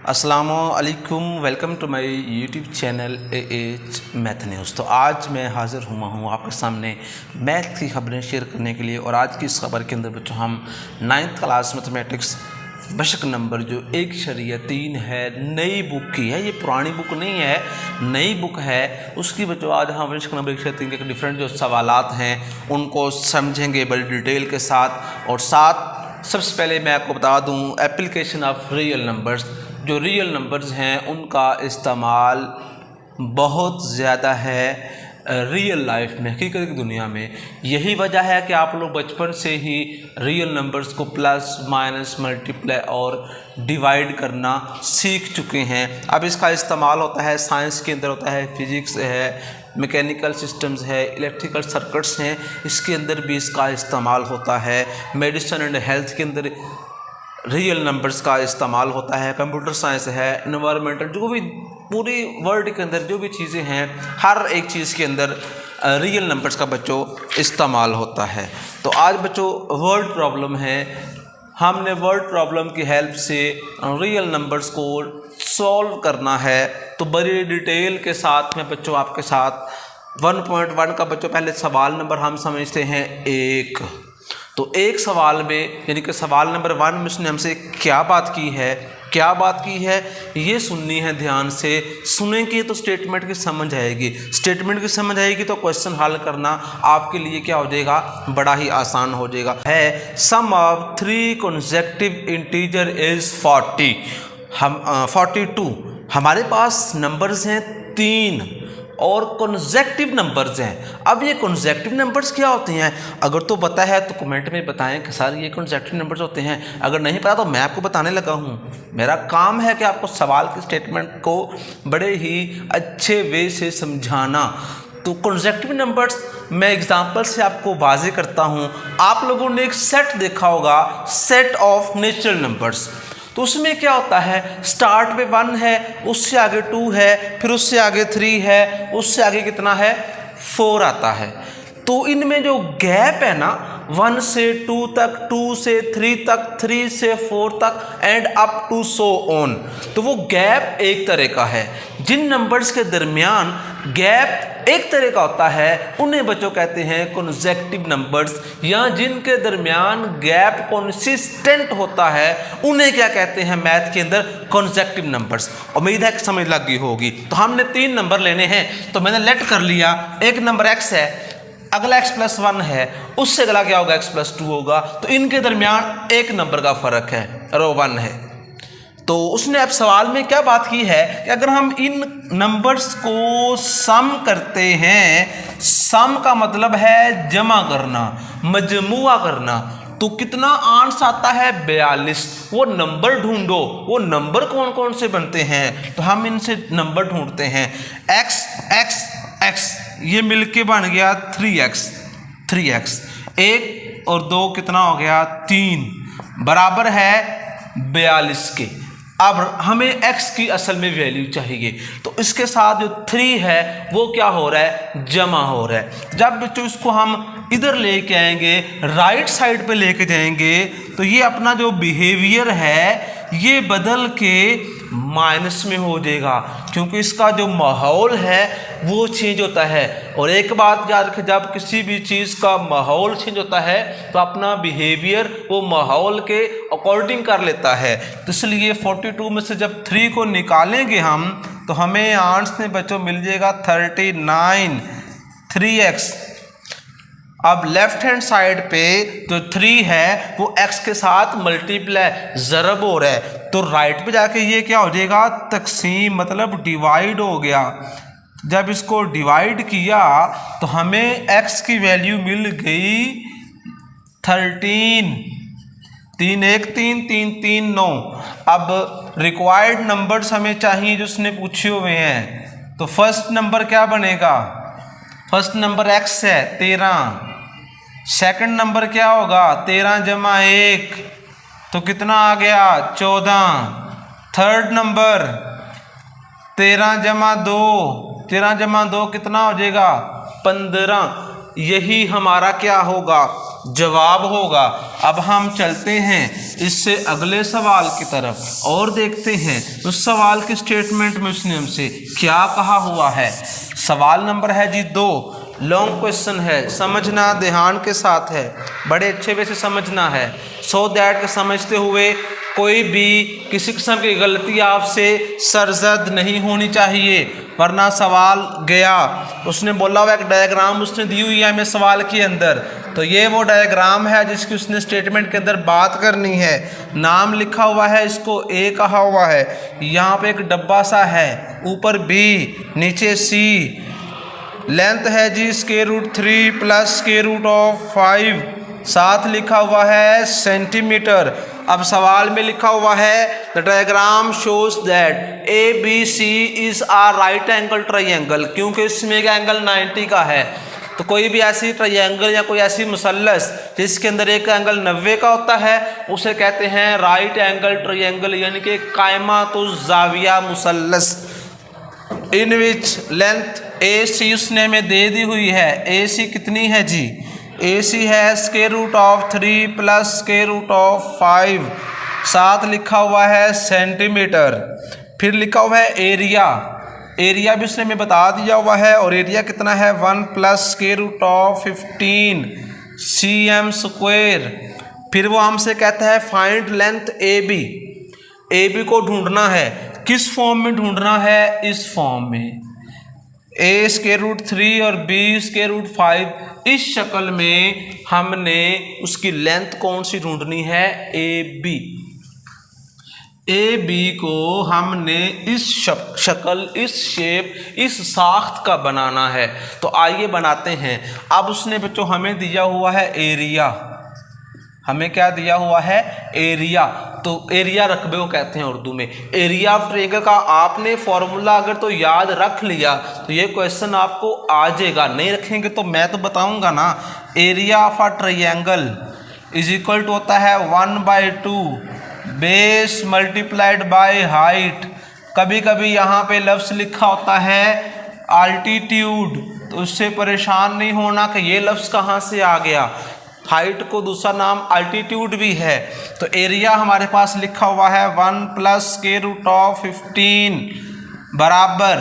अस्सलामुअलैकुम, welcome to my YouTube channel AH math news. तो आज मैं हाज़िर हुआ हूँ आपके सामने मैथ की खबरें शेयर करने के लिए। और आज की इस खबर के अंदर बच्चों हम 9th क्लास मैथमेटिक्स बशक नंबर जो 1/3 है, नई बुक की है। ये पुरानी बुक नहीं है, नई बुक है। उसकी बच्चों आज हम बशक नंबर 1/3 के डिफरेंट जो सवालात हैं उनको समझेंगे बड़ी डिटेल के साथ। और साथ सबसे पहले मैं आपको बता दूँ एप्लीकेशन ऑफ रियल नंबर्स। जो रियल नंबर्स हैं उनका इस्तेमाल बहुत ज़्यादा है रियल लाइफ में, हकीकत की दुनिया में। यही वजह है कि आप लोग बचपन से ही रियल नंबर्स को प्लस माइनस मल्टीप्लाई और डिवाइड करना सीख चुके हैं। अब इसका इस्तेमाल होता है साइंस के अंदर, होता है फिज़िक्स है, मैकेनिकल सिस्टम्स है, इलेक्ट्रिकल सर्किट्स हैं, इसके अंदर भी इसका इस्तेमाल होता है। मेडिसिन एंड हेल्थ के अंदर रियल नंबर्स का इस्तेमाल होता है। कंप्यूटर साइंस है, इन्वायरमेंटल, जो भी पूरी वर्ल्ड के अंदर जो भी चीज़ें हैं, हर एक चीज़ के अंदर रियल नंबर्स का बच्चों इस्तेमाल होता है। तो आज बच्चों वर्ड प्रॉब्लम है, हमने वर्ड प्रॉब्लम की हेल्प से रियल नंबर्स को सॉल्व करना है। तो बड़ी डिटेल के साथ में बच्चों आपके साथ 1.1 का बच्चों पहले सवाल नंबर हम समझते हैं 1। तो एक सवाल में यानी कि सवाल नंबर 1 में उसने हमसे क्या बात की है ये सुननी है ध्यान से। सुनेंगे तो स्टेटमेंट की समझ आएगी, स्टेटमेंट की समझ आएगी तो क्वेश्चन हल करना आपके लिए क्या हो जाएगा, बड़ा ही आसान हो जाएगा। है सम ऑफ 3 consecutive इंटीजर इज 40। हम 42 हमारे पास नंबर्स हैं 3 और कॉन्सेक्टिव नंबर्स हैं। अब ये कॉन्सेक्टिव नंबर्स क्या होते हैं? अगर तो पता है तो कमेंट में बताएं कि सर ये कॉन्सेक्टिव नंबर्स होते हैं। अगर नहीं पता तो मैं आपको बताने लगा हूँ। मेरा काम है कि आपको सवाल के स्टेटमेंट को बड़े ही अच्छे वे से समझाना। तो कॉन्सेक्टिव नंबर्स मैं एग्जांपल से आपको वाज़े करता हूँ। आप लोगों ने एक सेट देखा होगा, सेट ऑफ नेचुरल नंबर्स। तो उसमें क्या होता है, स्टार्ट में 1 है, उससे आगे 2 है, फिर उससे आगे 3 है, उससे आगे कितना है 4 आता है। तो इनमें जो गैप है ना 1 से 2 तक, 2 से 3 तक, 3 से 4 तक and up to so on, तो वो गैप एक तरह का है। जिन नंबर्स के दरमियान गैप एक तरह का होता है उन्हें बच्चों कहते हैं कॉन्सेक्टिव नंबर्स, या जिनके दरमियान गैप कंसिस्टेंट होता है उन्हें क्या कहते हैं मैथ के अंदर, कॉन्सेक्टिव नंबर्स। उम्मीद है कि समझ लग गई होगी। तो हमने 3 नंबर लेने हैं, तो मैंने लेट कर लिया। एक नंबर x है, अगला x+1 है, उससे अगला क्या होगा x+2 होगा। तो इनके दरमियान एक नंबर का फ़र्क है, रो 1 है। तो उसने अब सवाल में क्या बात की है कि अगर हम इन नंबर्स को सम करते हैं, सम का मतलब है जमा करना, मजमुआ करना, तो कितना आंसर आता है 42। वो नंबर ढूंढो, वो नंबर कौन कौन से बनते हैं, तो हम इनसे नंबर ढूंढते हैं। x x x ये मिलके बन गया 3x। 1 और 2 कितना हो गया 3, बराबर है 42 के। अब हमें x की असल में वैल्यू चाहिए, तो इसके साथ जो 3 है वो क्या हो रहा है, जमा हो रहा है। जब बच्चों इसको हम इधर लेके आएंगे, राइट साइड पे लेके जाएंगे, तो ये अपना जो बिहेवियर है ये बदल के माइनस में हो जाएगा, क्योंकि इसका जो माहौल है वो चेंज होता है। और एक बात याद रखें, जब किसी भी चीज़ का माहौल चेंज होता है तो अपना बिहेवियर वो माहौल के अकॉर्डिंग कर लेता है। तो इसलिए 42 में से जब 3 को निकालेंगे हम, तो हमें आंसर में बच्चों मिल जाएगा 39, 3x। अब लेफ्ट हैंड साइड पे जो 3 है वो x के साथ मल्टीप्लाई ज़रब हो रहा है, तो राइट पे जाके ये क्या हो जाएगा, तकसीम, मतलब डिवाइड हो गया। जब इसको डिवाइड किया तो हमें x की वैल्यू मिल गई 13। 3 1 3 3 3 9। अब रिक्वायर्ड नंबर्स हमें चाहिए जो उसने पूछे हुए हैं। तो फर्स्ट नंबर क्या बनेगा, फर्स्ट नंबर x है 13। सेकंड नंबर क्या होगा 13 जमा 1, तो कितना आ गया 14। थर्ड नंबर 13 जमा 2, 13 जमा 2 कितना हो जाएगा 15। यही हमारा क्या होगा जवाब होगा। अब हम चलते हैं इससे अगले सवाल की तरफ और देखते हैं उस सवाल के स्टेटमेंट में उसने हमसे क्या कहा हुआ है। सवाल नंबर है जी 2, लॉन्ग क्वेश्चन है, समझना ध्यान के साथ है, बड़े अच्छे वे से समझना है, सो दैट के समझते हुए कोई भी किसी किस्म की गलती आपसे सरजद नहीं होनी चाहिए, वरना सवाल गया। उसने बोला हुआ एक डायग्राम उसने दी हुई है हमें सवाल के अंदर, तो ये वो डायग्राम है जिसकी उसने स्टेटमेंट के अंदर बात करनी है। नाम लिखा हुआ है, इसको ए कहा हुआ है, यहाँ पे एक डब्बा सा है, ऊपर बी नीचे सी, लेंथ है जी √3 + √5, साथ लिखा हुआ है सेंटीमीटर। अब सवाल में लिखा हुआ है the diagram shows that ABC is a right angle triangle, क्योंकि इसमें एक एंगल 90 का है। तो कोई भी ऐसी ट्रायंगल या कोई ऐसी मुसल्लस जिसके अंदर एक एंगल 90 का होता है उसे कहते हैं राइट एंगल ट्रायंगल, यानी कि कायमातुज़ ज़ाविया मुसल्लस। इन विच लेंथ AC उसने हमें दे दी हुई है। AC कितनी है जी? AC है √3 + √5, साथ लिखा हुआ है सेंटीमीटर। फिर लिखा हुआ है एरिया, एरिया भी उसने हमें बता दिया हुआ है, और एरिया कितना है 1 + √15 cm²। फिर वो हमसे कहता है फाइंड लेंथ AB, AB को ढूंढना है। किस फॉर्म में ढूंढना है? इस फॉर्म में, A√3 और B√5, इस शक्ल में हमने उसकी लेंथ कौन सी ढूंढनी है? AB। AB को हमने इस शक्ल, इस शेप, इस साख्त का बनाना है। तो आइए बनाते हैं। अब उसने बच्चों हमें दिया हुआ है एरिया, हमें क्या दिया हुआ है? एरिया। तो एरिया रकबे को कहते हैं उर्दू में। एरिया ऑफ ट्रायंगल का आपने फॉर्मूला अगर तो याद रख लिया तो ये क्वेश्चन आपको आ जाएगा, नहीं रखेंगे तो मैं तो बताऊंगा ना। Area of a triangle is equal to होता है 1/2 बेस मल्टीप्लाइड बाय हाइट। कभी कभी यहाँ पे लफ्ज़ लिखा होता है अल्टीट्यूड, तो उससे परेशान नहीं होना कि ये लफ्ज़ कहाँ से आ गया। हाइट को दूसरा नाम अल्टीट्यूड भी है। तो एरिया हमारे पास लिखा हुआ है 1 + √15 बराबर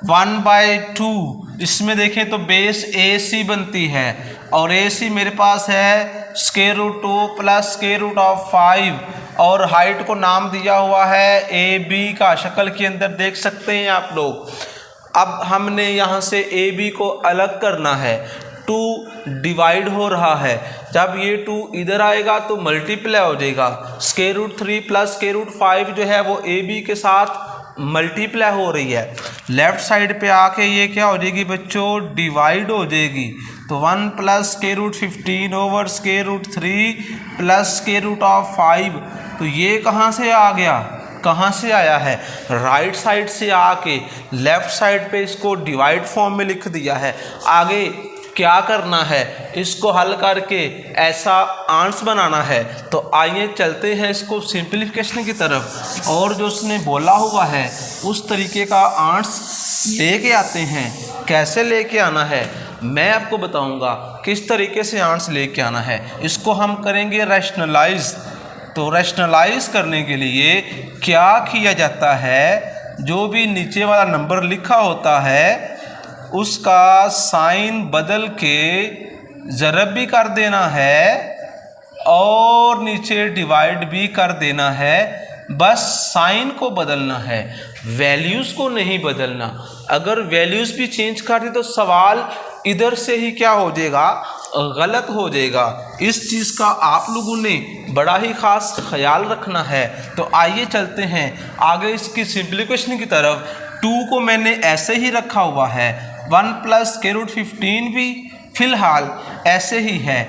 1/2। इसमें देखें तो बेस AC बनती है, और AC मेरे पास है √2 + √5, और हाइट को नाम दिया हुआ है AB का, शक्ल के अंदर देख सकते हैं आप लोग। अब हमने यहाँ से AB को अलग करना है। 2 डिवाइड हो रहा है, जब ये 2 इधर आएगा तो मल्टीप्लाई हो जाएगा। √3 + √5 जो है वो AB के साथ मल्टीप्लाई हो रही है। लेफ्ट साइड पे आके ये क्या हो जाएगी बच्चों? डिवाइड हो जाएगी। तो 1 + √15 ओवर √3 + √5। तो ये कहाँ से आ गया? कहाँ से आया है? राइट साइड से आके लेफ्ट साइड पे इसको डिवाइड फॉर्म में लिख दिया है। आगे क्या करना है? इसको हल करके ऐसा आंसर बनाना है। तो आइए चलते हैं इसको सिंप्लीफिकेशन की तरफ, और जो उसने बोला हुआ है उस तरीके का आंसर लेके आते हैं। कैसे लेके आना है मैं आपको बताऊंगा, किस तरीके से आंसर लेके आना है। इसको हम करेंगे रैशनलाइज। तो रैशनलाइज करने के लिए क्या किया जाता है? जो भी नीचे वाला नंबर लिखा होता है उसका साइन बदल के ज़रब भी कर देना है और नीचे डिवाइड भी कर देना है। बस साइन को बदलना है, वैल्यूज़ को नहीं बदलना। अगर वैल्यूज़ भी चेंज कर दी तो सवाल इधर से ही क्या हो जाएगा? गलत हो जाएगा। इस चीज़ का आप लोगों ने बड़ा ही ख़ास ख्याल रखना है। तो आइए चलते हैं आगे इसकी सिंप्लीफिकेशन की तरफ। 2 को मैंने ऐसे ही रखा हुआ है, 1 + √15 भी फ़िलहाल ऐसे ही है,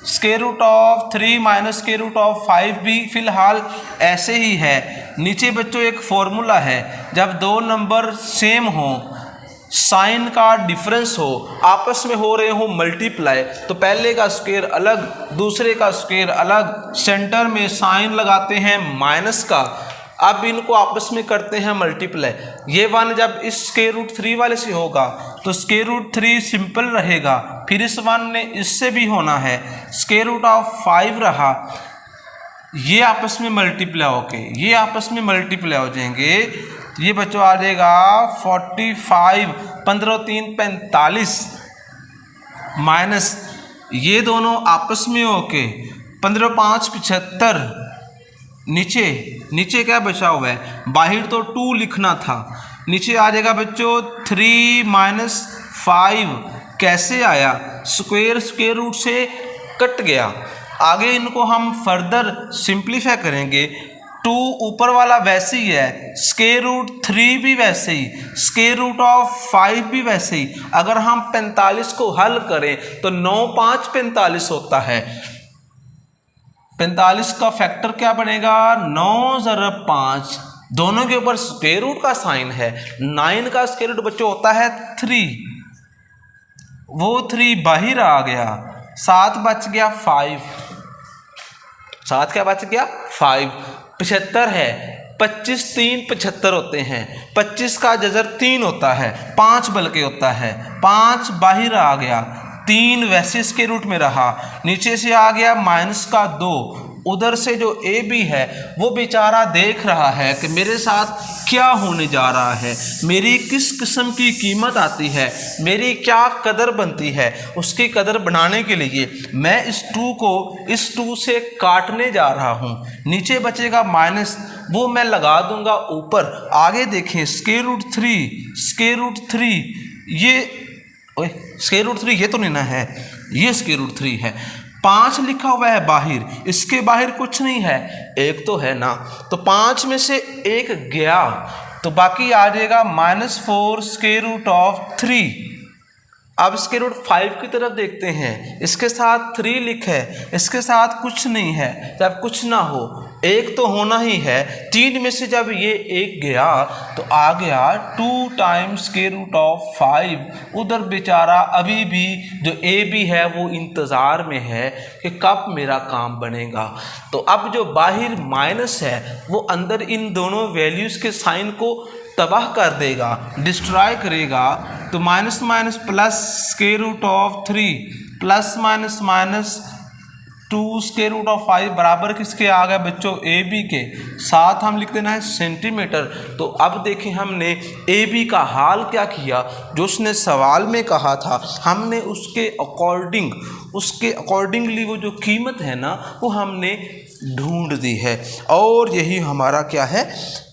√3 - √5 भी फ़िलहाल ऐसे ही है। नीचे बच्चों एक फॉर्मूला है, जब 2 नंबर सेम हों, साइन का डिफरेंस हो, आपस में हो रहे हो मल्टीप्लाई, तो पहले का स्क्वायर अलग दूसरे का स्क्वायर अलग, सेंटर में साइन लगाते हैं माइनस का, अब इनको आपस में करते हैं मल्टीप्लाई। ये 1 जब इस स्क्वायर रूट 3 वाले से होगा तो स्क्वायर रूट 3 सिंपल रहेगा, फिर इस 1 ने इससे भी होना है, स्क्वायर रूट ऑफ 5 रहा, ये आपस में मल्टीप्लाई होके ये आपस में मल्टीप्लाई हो जाएंगे। ये बच्चों आ जाएगा 45, 15 3 45 माइनस ये दोनों आपस में होके 15 5 75, नीचे क्या बचा हुआ है, बाहर तो 2 लिखना था, नीचे आ जाएगा बच्चों 3 माइनस 5। कैसे आया, स्क्वायर रूट से कट गया। आगे इनको हम फर्दर सिंप्लीफाई करेंगे। 2 ऊपर वाला वैसे ही है, स्क्वायर रूट 3 भी वैसे ही, स्क्वायर रूट ऑफ 5 भी वैसे ही। अगर हम 45 को हल करें तो 9 5 45 होता है। 45 का फैक्टर क्या बनेगा, 9 × 5, दोनों के ऊपर स्क्वायर रूट का साइन है। 9 का स्क्वायर रूट बच्चों होता है 3, वो 3 बाहर आ गया, 7 बच गया 5, 7 क्या बच गया 5। 75 है, 25 3 75 होते हैं, 25 का जजर 3 होता है, 5 बल्कि होता है, 5 बाहर आ गया, 3 वैसे इसके रूट में रहा, नीचे से आ गया माइनस का 2। उधर से जो ए बी है वो बेचारा देख रहा है कि मेरे साथ क्या होने जा रहा है, मेरी किस किस्म की कीमत आती है, मेरी क्या कदर बनती है। उसकी कदर बनाने के लिए मैं इस 2 को इस 2 से काटने जा रहा हूँ। नीचे बचेगा माइनस, वो मैं लगा दूंगा ऊपर। आगे देखें स्क्वायर रूट 3 ये स्क्वायर रूट 3 ये तो नहीं ना है, ये स्क्वायर रूट 3 है। 5 लिखा हुआ है बाहर, इसके बाहर कुछ नहीं है, एक तो है ना, तो 5 में से एक गया तो बाकी आ जाएगा -4 स्क्वायर रूट ऑफ 3। अब स्क्वायर रूट 5 की तरफ देखते हैं, इसके साथ 3 लिखा है, इसके साथ कुछ नहीं है। जब कुछ ना हो एक तो होना ही है, 3 में से जब ये एक गया तो आ गया 2 टाइम्स स्क्वायर रूट ऑफ 5। उधर बेचारा अभी भी जो ए बी है वो इंतज़ार में है कि कब मेरा काम बनेगा। तो अब जो बाहर माइनस है वो अंदर इन दोनों वैल्यूज़ के साइन को तबाह कर देगा, डिस्ट्रॉय करेगा। तो minus minus plus square root of 3 plus minus minus 2 square root of 5 बराबर किसके आ गए बच्चों, ए बी के। साथ हम लिख देना है सेंटीमीटर। तो अब देखें हमने ए बी का हाल क्या किया, जो उसने सवाल में कहा था हमने उसके अकॉर्डिंगली वो जो कीमत है ना वो हमने ढूंढ दी है, और यही हमारा क्या है,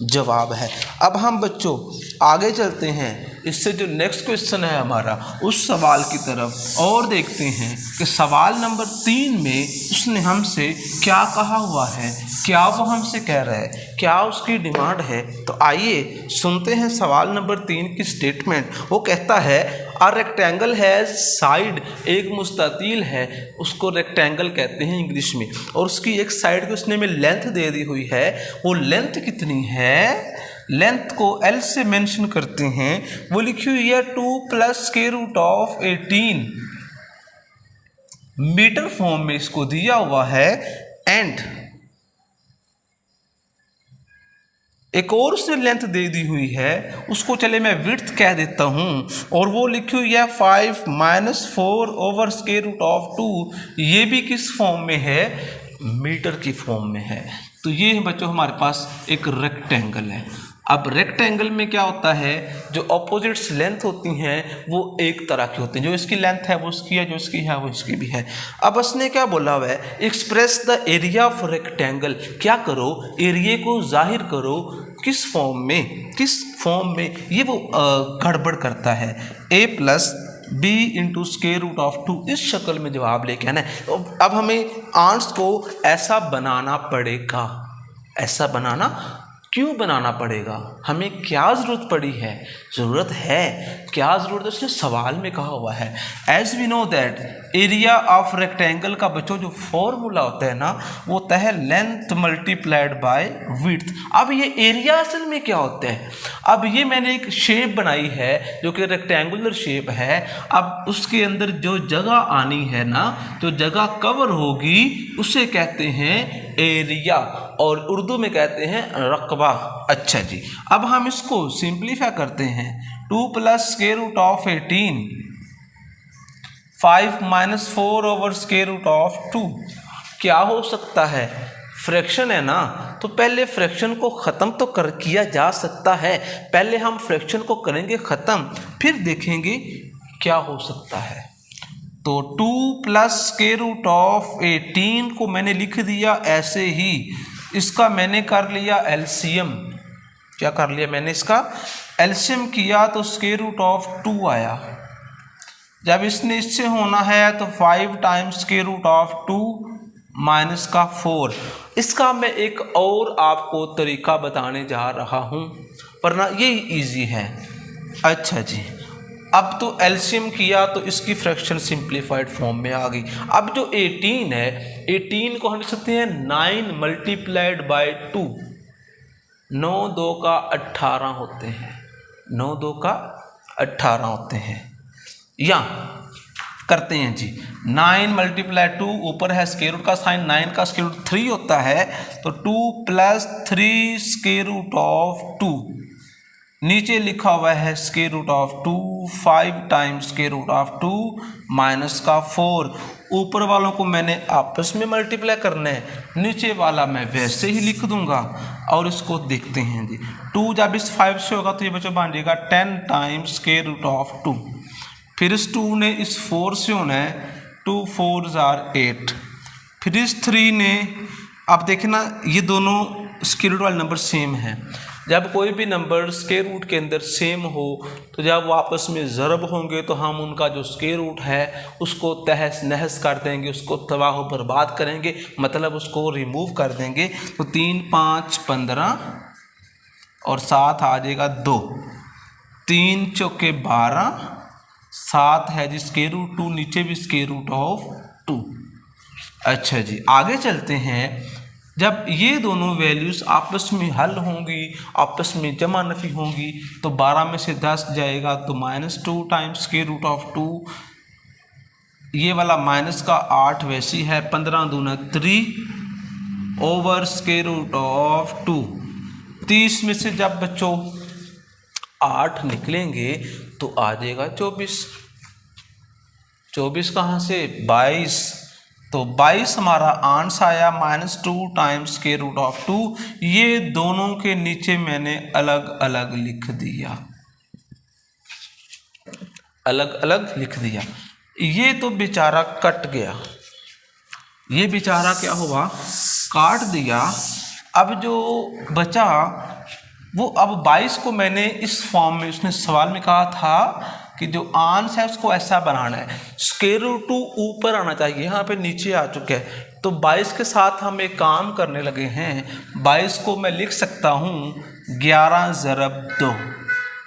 जवाब है। अब हम बच्चों आगे चलते हैं, इससे जो नेक्स्ट क्वेश्चन है हमारा उस सवाल की तरफ और देखते हैं कि सवाल नंबर 3 में उसने हमसे क्या कहा हुआ है, क्या वो हमसे कह रहा है, क्या उसकी डिमांड है। तो आइए सुनते हैं सवाल नंबर 3 की स्टेटमेंट। वो कहता है अ रेक्टेंगल है साइड, एक मुस्ततील है, उसको रेक्टेंगल कहते हैं इंग्लिश में, और उसकी एक साइड की उसने में लेंथ दे दी हुई है। वो लेंथ कितनी है, लेंथ को L से मेंशन करते हैं। वो लिखी हुई है 2 plus square root of 18 meter form में इसको दिया हुआ है। एंड एक और उसने लेंथ दे दी हुई है, उसको चले मैं विड्थ कह देता हूँ, और वो लिखी हुई है 5 minus 4 over square root of 2। ये भी किस फॉर्म में है, मीटर की फॉर्म में है। तो ये बच्चों हमारे पास एक रेक्टेंगल है। अब रेक्टेंगल में क्या होता है, जो अपोजिट्स लेंथ होती हैं वो एक तरह की होती हैं, जो इसकी लेंथ है वो इसकी है, जो इसकी है वो इसकी भी है। अब उसने क्या बोला हुआ है, express the area of rectangle. क्या करो, एरिया को जाहिर करो, किस फॉर्म में ये वो गड़बड़ करता है। a plus b into square root of 2 इस शक्ल में जवाब लेके आना है। तो अब हमें आंसर को ऐसा बनाना पड़ेगा। ऐसा बनाना क्यों बनाना पड़ेगा, हमें क्या ज़रूरत पड़ी है, ज़रूरत है क्या ज़रूरत है, उसने सवाल में कहा हुआ है। As we know that area of rectangle का बच्चों जो फॉर्मूला होता है ना वो होता है लेंथ मल्टीप्लाइड बाय विड्थ। अब ये एरिया असल में क्या होता है, अब ये मैंने एक शेप बनाई है जो कि रेक्टेंगुलर शेप है। अब उसके अंदर जो जगह आनी है ना, जो जगह कवर होगी उसे कहते हैं एरिया। और उर्दू में कहते हैं रकबा। अच्छा जी, अब हम इसको सिंप्लीफाई करते हैं। 2 + स्क्वायर रूट ऑफ 18, 5 - 4/√2 क्या हो सकता है? फ्रैक्शन है ना, तो पहले फ्रैक्शन को ख़त्म तो किया जा सकता है। पहले हम फ्रैक्शन को करेंगे ख़त्म, फिर देखेंगे क्या हो सकता है। तो 2 + स्क्वायर रूट ऑफ 18 को मैंने लिख दिया ऐसे ही, इसका मैंने कर लिया एलसीएम। क्या कर लिया मैंने? इसका एलसीएम किया तो स्क्वायर रूट ऑफ 2 आया। जब इसने इससे होना है तो 5 times square root of 2 minus का 4। इसका मैं एक और आपको तरीका बताने जा रहा हूँ, वरना ये ईजी है। अच्छा जी, अब तो एलसीएम किया तो इसकी फ्रैक्शन सिंप्लीफाइड फॉर्म में आ गई। अब जो 18 है, 18 को हम लिख सकते हैं 9 × 2। 9 × 2 = 18 होते हैं। 9 × 2 = 18 होते हैं। या करते हैं जी, 9 × 2, ऊपर है स्क्वायर रूट का साइन, 9 का स्क्वायर रूट 3 होता है, तो 2 + 3 स्क्वायर रूट ऑफ 2। नीचे लिखा हुआ है square root of 2, 5 times square root of 2 minus का 4। ऊपर वालों को मैंने आपस में मल्टीप्लाई करना है, नीचे वाला मैं वैसे ही लिख दूंगा। और इसको देखते हैं जी, 2 जब इस 5 से होगा तो ये बच्चों बन जाएगा 10 टाइम्स स्क्वायर रूट ऑफ 2। फिर इस 2 ने इस 4 से होना है, 2 × 4 = 8। फिर इस 3 ने, अब देखें ना, ये दोनों स्क्वायर रूट वाले नंबर सेम हैं। जब कोई भी नंबर स्क्वायर रूट के अंदर सेम हो तो जब वो आपस में ज़रब होंगे तो हम उनका जो स्क्वायर रूट है उसको तहस नहस कर देंगे, उसको तबाह बर्बाद करेंगे, मतलब उसको रिमूव कर देंगे। तो 3 × 5 = 15 और 7 आ जाएगा 2। 3 × 4 = 12, 7 है जी स्क्वायर रूट 2, नीचे भी स्क्वायर रूट ऑफ 2। अच्छा जी, आगे चलते हैं। जब ये दोनों वैल्यूज़ आपस में हल होंगी, आपस में जमा नफ़ी होंगी, तो 12 में से 10 जाएगा तो -2 टाइम्स स्क्वायर रूट ऑफ 2। ये वाला माइनस का 8 वैसी है, 15 दूना 3 ओवर स्क्वायर रूट ऑफ 2। 30 में से जब बच्चों 8 निकलेंगे तो आ जाएगा 24। 24 कहाँ से? 22। तो 22 हमारा आंसर आया, -2 टाइम्स स्क्वायर रूट ऑफ 2। ये दोनों के नीचे मैंने अलग अलग लिख दिया, अलग अलग लिख दिया। ये तो बेचारा कट गया, ये बेचारा क्या हुआ? काट दिया। अब जो बचा वो, अब 22 को मैंने इस फॉर्म में, उसने सवाल में कहा था कि जो आंसर है उसको ऐसा बनाना है, स्क्वायर रूट 2 ऊपर आना चाहिए, यहाँ पे नीचे आ चुका है। तो 22 के साथ हम एक काम करने लगे हैं। 22 को मैं लिख सकता हूँ 11 × 2,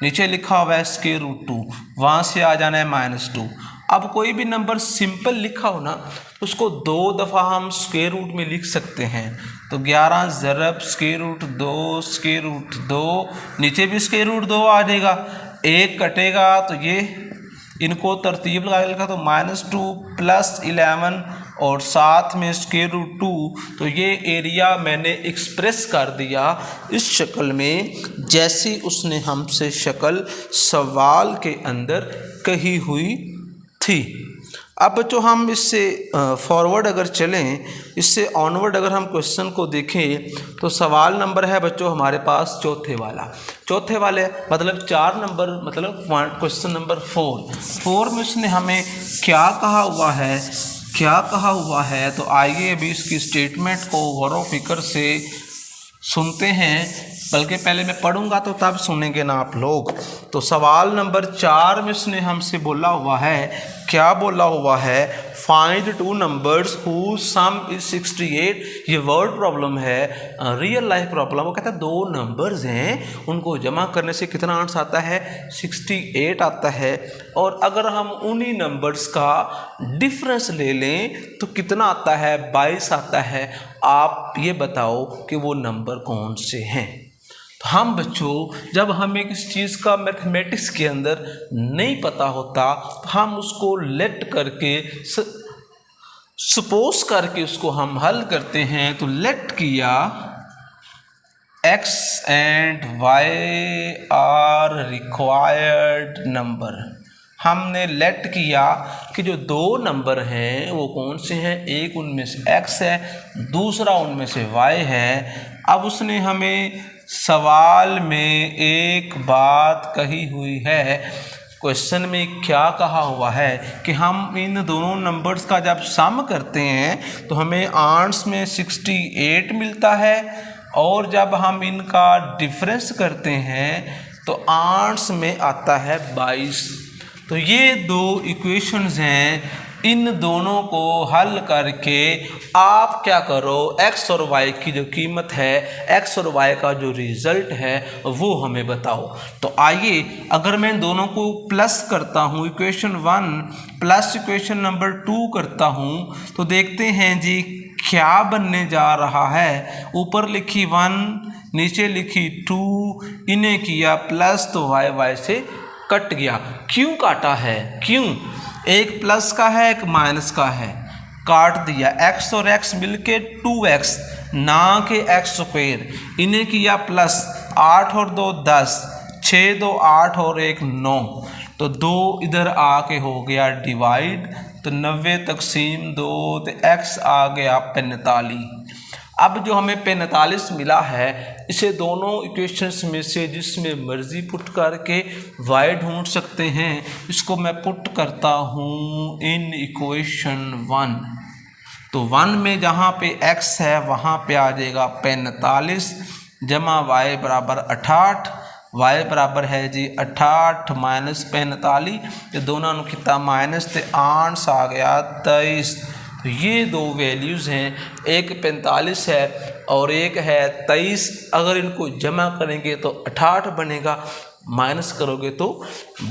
नीचे लिखा हुआ है स्क्वायर रूट 2, वहाँ से आ जाना है -2। अब कोई भी नंबर सिंपल लिखा हो ना, उसको 2 दफ़ा हम स्क्वायर रूट में लिख सकते हैं। तो 11 × स्क्वायर रूट 2 स्क्वायर रूट 2, नीचे भी स्क्वायर रूट 2 आ जाएगा, 1 कटेगा तो ये इनको तरतीब लगा लिखा, तो -2 + 11 और साथ में स्क्वायर रूट 2। तो ये एरिया मैंने एक्सप्रेस कर दिया इस शक्ल में, जैसी उसने हमसे शक्ल सवाल के अंदर कही हुई थी। अब बच्चों हम इससे फॉरवर्ड अगर चलें, इससे ऑनवर्ड अगर हम क्वेश्चन को देखें तो सवाल नंबर है बच्चों हमारे पास चौथे वाला। चौथे वाले मतलब 4 नंबर, मतलब क्वेश्चन नंबर 4 में उसने हमें क्या कहा हुआ है, क्या कहा हुआ है। तो आइए अभी इसकी स्टेटमेंट को गौर व फिक्र से सुनते हैं, बल्कि पहले मैं पढ़ूंगा तो तब सुनेंगे ना आप लोग। तो सवाल नंबर 4 में उसने हमसे बोला हुआ है, क्या बोला हुआ है? Find 2 numbers who some is 68। ये वर्ड प्रॉब्लम है, रियल लाइफ प्रॉब्लम। वो कहता है 2 नंबर्स हैं, उनको जमा करने से कितना आंसर आता है? 68 आता है। और अगर हम उन्हीं नंबर्स का डिफरेंस ले लें तो कितना आता है? 22 आता है। आप ये बताओ कि वो नंबर कौन से हैं। तो हम बच्चों, जब हमें किसी चीज़ का मैथमेटिक्स के अंदर नहीं पता होता तो हम उसको लेट करके, सपोज करके उसको हम हल करते हैं। तो लेट किया x and y are required number. हमने लेट किया कि जो दो नंबर हैं वो कौन से हैं, एक उनमें से x है, दूसरा उनमें से y है। अब उसने हमें सवाल में एक बात कही हुई है, क्वेश्चन में क्या कहा हुआ है कि हम इन दोनों नंबर्स का जब सम करते हैं तो हमें आंट्स में 68 मिलता है, और जब हम इनका डिफरेंस करते हैं तो आंट्स में आता है 22। तो ये दो इक्वेशंस हैं, इन दोनों को हल करके आप क्या करो, x और y की जो कीमत है, x और y का जो रिज़ल्ट है वो हमें बताओ। तो आइए, अगर मैं इन दोनों को प्लस करता हूँ, इक्वेशन 1 प्लस इक्वेशन नंबर 2 करता हूँ, तो देखते हैं जी क्या बनने जा रहा है। ऊपर लिखी 1, नीचे लिखी 2, इन्हें किया प्लस तो y से कट गया। क्यों काटा है, क्यों? एक प्लस का है, एक माइनस का है, काट दिया। x और x मिलके 2x, ना के x स्क्वायर। इन्हें किया प्लस, 8 और 2 10, 6 2 8 और 1 9, तो 2 इधर आके हो गया डिवाइड, तो 90 तकसीम 2, तो x आ गया 45। अब जो हमें 45 मिला है, इसे दोनों इक्वेशंस में से जिसमें मर्जी पुट करके y ढूंढ सकते हैं। इसको मैं पुट करता हूँ इन इक्वेशन 1, तो 1 में जहाँ पे x है वहाँ पे आ जाएगा 45 जमा y बराबर 68, y बराबर है जी 68 माइनस 45, ये दोनों कितना माइनस, तो आंस आ गया 23। तो ये दो वैल्यूज़ हैं, एक 45 है और एक है 23। अगर इनको जमा करेंगे तो 68 बनेगा, माइनस करोगे तो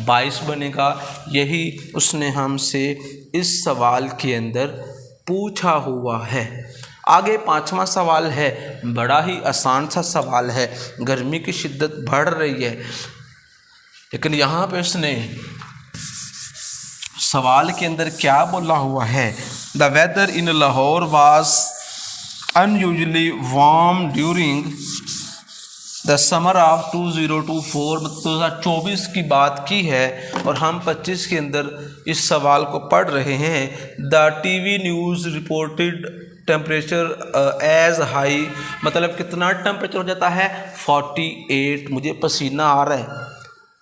22 बनेगा। यही उसने हमसे इस सवाल के अंदर पूछा हुआ है। आगे 5वां सवाल है, बड़ा ही आसान सा सवाल है। गर्मी की शिद्दत बढ़ रही है, लेकिन यहाँ पे उसने सवाल के अंदर क्या बोला हुआ है, the weather in Lahore was unusually warm during the summer of 2024, 2024 की बात की है और हम 25 के अंदर इस सवाल को पढ़ रहे हैं। The TV news reported temperature as high, मतलब कितना टेम्परेचर हो जाता है 48। मुझे पसीना आ रहा है,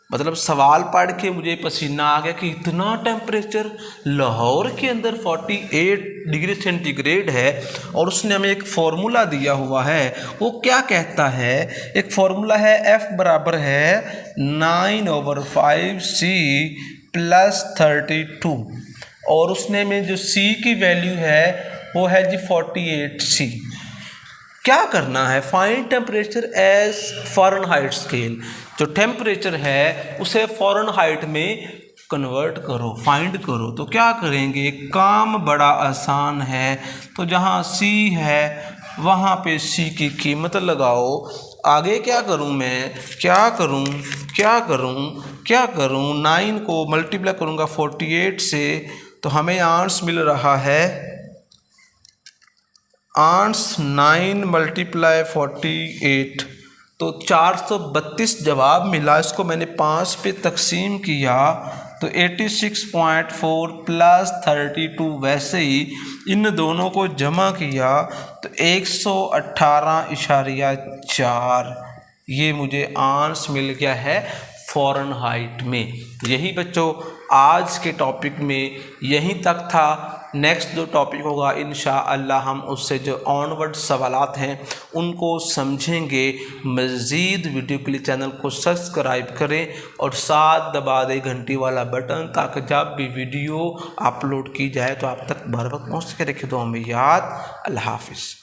मतलब सवाल पढ़ के मुझे पसीना आ गया कि इतना टेम्परेचर लाहौर के अंदर 48 डिग्री सेंटीग्रेड है। और उसने हमें एक फॉर्मूला दिया हुआ है, वो क्या कहता है, एक फॉर्मूला है F बराबर है 9/5C प्लस 32, और उसने में जो C की वैल्यू है वो है जी 48C। क्या करना है, find temperature as Fahrenheit scale. जो टेम्परेचर है उसे फ़ारेनहाइट में कन्वर्ट करो, फाइंड करो। तो क्या करेंगे, काम बड़ा आसान है। तो जहाँ C है वहाँ पे C की कीमत लगाओ। आगे क्या करूँ मैं, क्या करूँ, क्या करूँ, क्या करूँ, 9 को मल्टीप्लाई करूँगा 48 से, तो हमें आंसर मिल रहा है, आंसर 9 × 48, तो 432 जवाब मिला। इसको मैंने 5 पे तकसीम किया तो 86.4 प्लस 32, वैसे ही इन दोनों को जमा किया तो 118.4, ये मुझे आंसर मिल गया है फ़ारेनहाइट में। यही बच्चों आज के टॉपिक में यहीं तक था। नेक्स्ट जो टॉपिक होगा इंशाअल्लाह हम उससे जो ऑनवर्ड सवालात हैं उनको समझेंगे। मज़ीद वीडियो के लिए चैनल को सब्सक्राइब करें और साथ दबा दें घंटी वाला बटन, ताकि जब भी वीडियो अपलोड की जाए तो आप तक बर वक्त पहुँच सके। रखे दो हमें याद। अल्लाह हाफिज़।